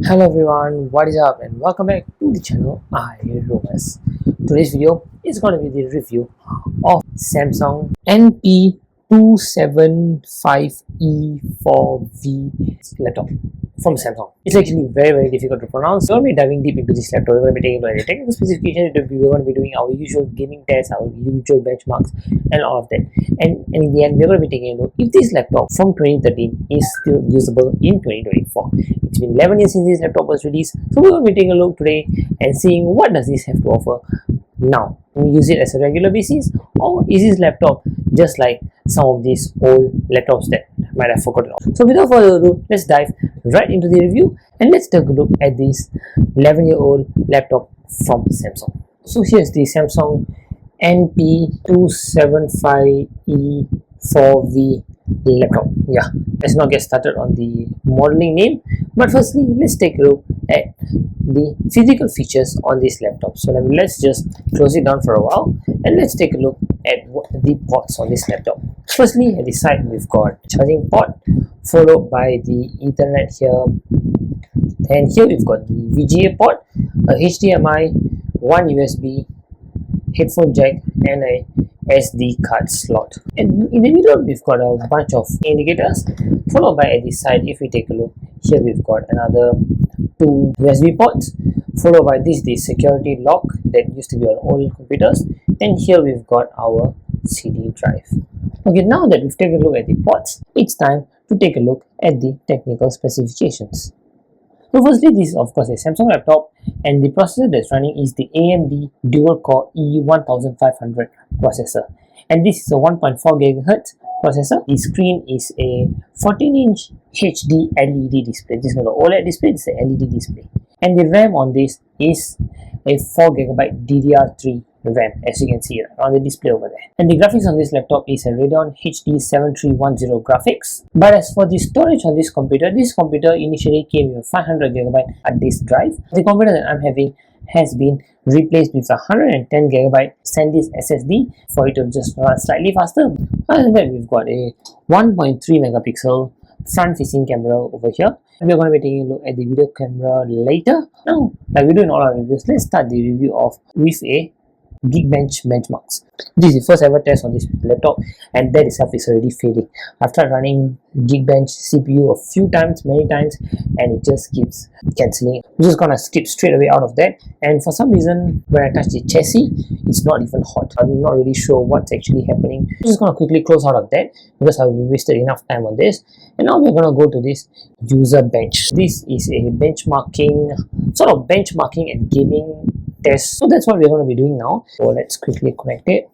Hello everyone, what is up and welcome back to the channel. Romas. Today's video is going to be the review of Samsung NP275E4V laptop from Samsung. It's actually very difficult to pronounce. We're going to be diving deep into this laptop. We're going to be taking a look at the technical specifications. We're going to be doing our usual gaming tests, our usual benchmarks, and all of that. And in the end, we're going to be taking a look if this laptop from 2013 is still usable in 2024. It's been 11 years since this laptop was released, so we're going to be taking a look today and seeing what does this have to offer now. Can we use it as a regular basis, or is this laptop just like some of these old laptops that I might have forgotten of? So without further ado, let's dive right into the review and let's take a look at this 11-year-old laptop from Samsung. So here's the Samsung NP275E4V laptop. Let's not get started on the modeling name, but firstly let's take a look at the physical features on this laptop. So let's just close it down for a while and let's take a look at what the ports on this laptop. Firstly, at the side we've got charging port, followed by the Ethernet here, and here we've got the VGA port, a HDMI, one USB, headphone jack, and a SD card slot. And in the middle we've got a bunch of indicators, followed by at the side, if we take a look here, we've got another two USB ports, followed by this the security lock that used to be on old computers, and here we've got our CD drive. Okay, now that we've taken a look at the ports, it's time to take a look at the technical specifications. So firstly, this is of course a Samsung laptop, and the processor that's running is the AMD dual-core E1500 processor, and this is a 1.4 GHz processor. The screen is a 14-inch HD LED display. This is not an OLED display, it's an LED display, and the RAM on this is a 4GB DDR3 RAM, as you can see on the display over there. And the graphics on this laptop is a Radeon HD 7310 graphics. But as for the storage on this computer initially came with 500GB hard disk drive. The computer that I'm having has been replaced with a 110GB SanDisk SSD for it to just run slightly faster. Other than that, we've got a 1.3 megapixel front-facing camera over here. We're going to be taking a look at the video camera later. Now, like we do in all our reviews, let's start the review off with a Geekbench benchmarks. This is the first ever test on this laptop, and that itself is already failing. I've tried running Geekbench CPU a few times, many times, and it just keeps cancelling. I'm just gonna skip straight away out of that, and for some reason when I touch the chassis, it's not even hot. I'm not really sure what's actually happening. I'm just gonna quickly close out of that because I've wasted enough time on this. And now we're gonna go to this user bench. This is a benchmarking and gaming test, so that's what we're going to be doing now. So let's quickly connect it.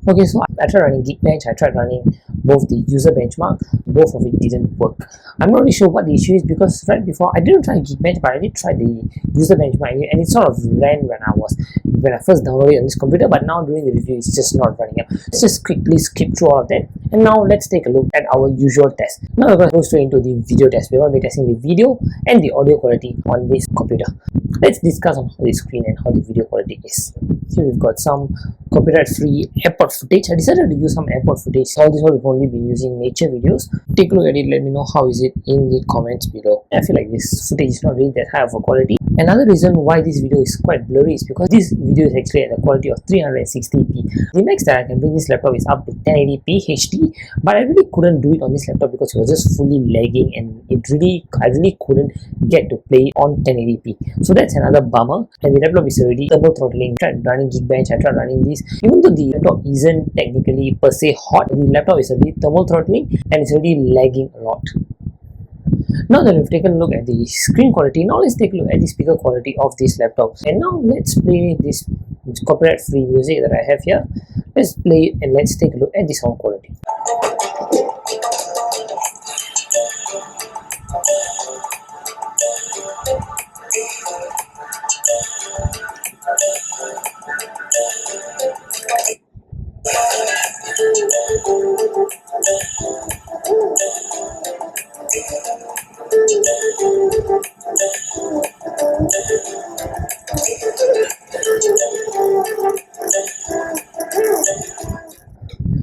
Okay, so I tried running Geekbench, I tried running both the user benchmark, both of it didn't work. I'm not really sure what the issue is, because right before I didn't try Geekbench, but I did try the user benchmark, and it sort of ran when I first downloaded it on this computer, but now during the review it's just not running up. Let's just quickly skip through all of that, and now let's take a look at our usual test. Now we're going to go straight into the video test. We're going to be testing the video and the audio quality on this computer. Let's discuss on how the screen and how the video quality is. Here we've got some copyright-free airport footage. I decided to use some airport footage. All this while we've only been using nature videos. Take a look at it, let me know how is it in the comments below. I feel like this footage is not really that high of a quality. Another reason why this video is quite blurry is because this video is actually at a quality of 360p. The max that I can bring this laptop is up to 1080p HD, but I really couldn't do it on this laptop because it was just fully lagging, and I really couldn't get to play on 1080p. So that's another bummer. And the laptop is already thermal throttling. I tried running Geekbench, I tried running this. Even though the laptop isn't technically per se hot, the laptop is already thermal throttling and it's already lagging a lot. Now that we've taken a look at the screen quality, now let's take a look at the speaker quality of this laptop. And now let's play this copyright free music that I have here. Let's play it and let's take a look at the sound quality.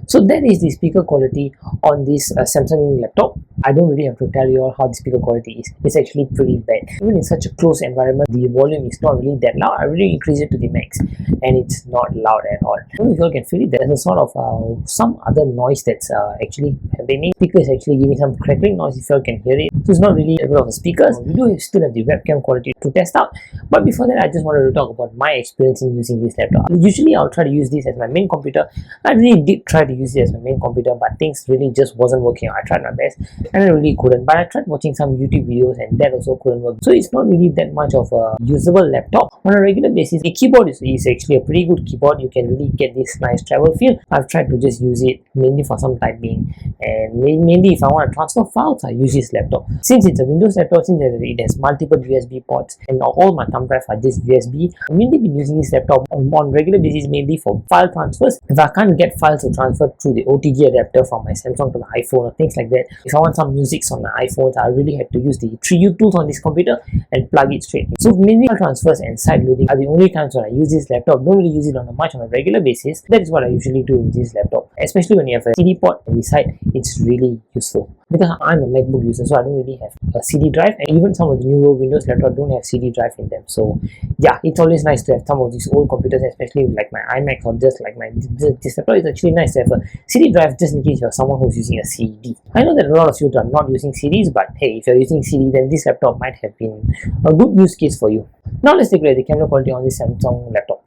So that is the speaker quality on this Samsung laptop. I don't really have to tell you all how the speaker quality is. It's actually pretty bad. Even in such a close environment, the volume is not really that loud. I really increase it to the max and it's not loud at all. I don't know if you all can feel it. There's a sort of some other noise that's actually happening. The speaker is actually giving some crackling noise if you all can hear it. So it's not really a bit of a speaker. We do still have the webcam quality to test out. But before that, I just wanted to talk about my experience in using this laptop. Usually I'll try to use this as my main computer. I really did try to use it as my main computer, but things really just wasn't working out. I tried my best and I really couldn't. But I tried watching some YouTube videos and that also couldn't work. So it's not really that much of a usable laptop on a regular basis. The keyboard is actually a pretty good keyboard. You can really get this nice travel feel. I've tried to just use it mainly for some typing, and mainly if I want to transfer files, I use this laptop. Since it's a Windows laptop, since it has multiple USB ports and all my thumb drive are just USB, I've mainly been using this laptop on regular basis mainly for file transfers. If I can't get files to transfer through the OTG adapter from my Samsung to my iPhone or things like that, if I want some music on my iPhones, I really had to use the 3U tools on this computer and plug it straight in. So mainly file transfers and side loading are the only times when I use this laptop. Don't really use it on a regular basis. That is what I usually do with this laptop, especially when you have a CD port on the side. It's really useful because I'm a MacBook user, so I don't really have a CD drive, and even some of the newer Windows laptops don't have CD drive in them. So yeah, it's always nice to have some of these old computers, especially like my iMac or just like this laptop. It's actually nice to have a CD drive just in case you're someone who's using a CD. I know that a lot of you are not using CDs, but hey, if you're using CD, then this laptop might have been a good use case for you. Now let's take a look at the camera quality on this Samsung laptop.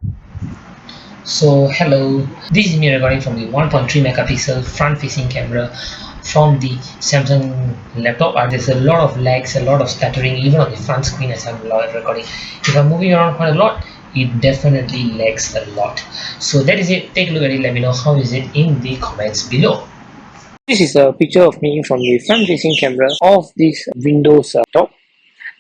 So hello, this is me recording from the 1.3 megapixel front facing camera from the Samsung laptop. There's a lot of lags, a lot of stuttering even on the front screen as I'm recording. If I'm moving around quite a lot, it definitely lags a lot. So that is it. Take a look at it, let me know how is it in the comments below. This is a picture of me from the front facing camera of this Windows laptop.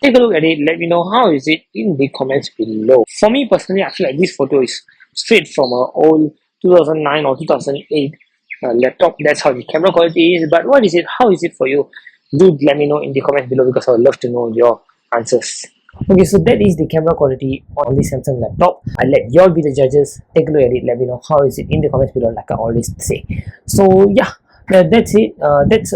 Take a look at it, let me know how is it in the comments below. For me personally, I feel like this photo is straight from an old 2009 or 2008 laptop. That's how the camera quality is. But what is it? How is it for you? Do let me know in the comments below because I would love to know your answers. Okay, so that is the camera quality on the Samsung laptop. I'll let you all be the judges. Take a look at it, let me know how is it in the comments below, like I always say. So yeah, that's it. That's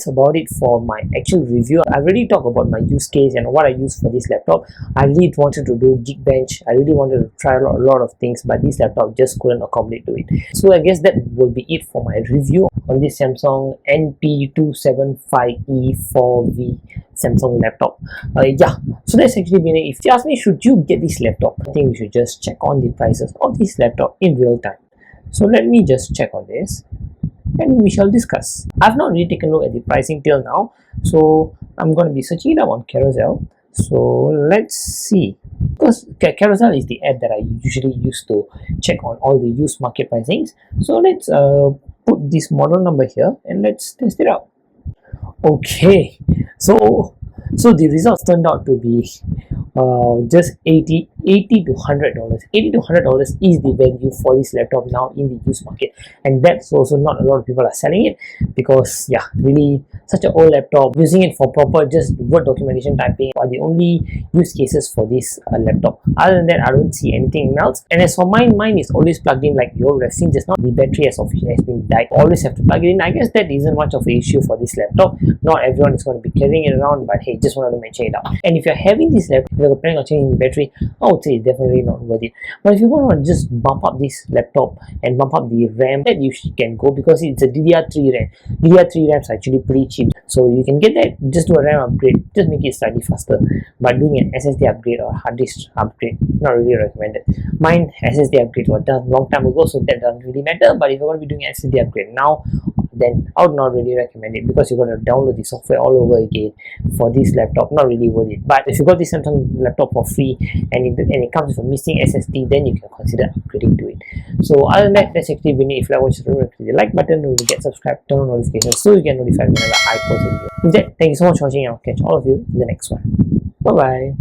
about it for my actual review. I really talked about my use case and what I use for this laptop. I really wanted to do Geekbench. I really wanted to try a lot of things, but this laptop just couldn't accommodate to it. So I guess that will be it for my review on this Samsung NP275E4V Samsung laptop. Yeah, so that's actually been it. If you ask me, should you get this laptop, I think we should just check on the prices of this laptop in real time. So let me just check on this and we shall discuss. I've not really taken a look at the pricing till now, so I'm going to be searching it up on Carousel. So let's see, because Carousel is the app that I usually use to check on all the used market pricings. So let's put this model number here and let's test it out. Okay, so the results turned out to be just $80 to $100. $80 to $100 is the value for this laptop now in the used market, and that's also not a lot of people are selling it because yeah, really such an old laptop, using it for proper just word documentation typing are the only use cases for this laptop. Other than that, I don't see anything else. And as for mine is always plugged in, like you all have seen just now. The battery has been died. Always have to plug it in. I guess that isn't much of an issue for this laptop. Not everyone is going to be carrying it around, but hey, just wanted to mention it out. And if you're having this laptop, if you're planning on changing the battery, I would say it's definitely not worth it. But if you want to just bump up this laptop and bump up the RAM, that you can go because it's a DDR3 RAM. DDR3 RAMs are actually pretty cheap, so you can get that. Just do a RAM upgrade, just make it slightly faster. But doing an SSD upgrade or hard disk upgrade, not really recommended. Mine SSD upgrade was done long time ago, so that doesn't really matter. But if you're going to be doing an SSD upgrade now, then I would not really recommend it because you're going to download the software all over again for this laptop. Not really worth it. But if you got this Samsung laptop for free and it comes with a missing SSD, then you can consider upgrading to it. So other than that, that's actually been it. If you like what you do, click the like button, don't forget to subscribe, turn on notifications so you get notified whenever I post a video. With that, thank you so much for watching and I'll catch all of you in the next one. Bye bye.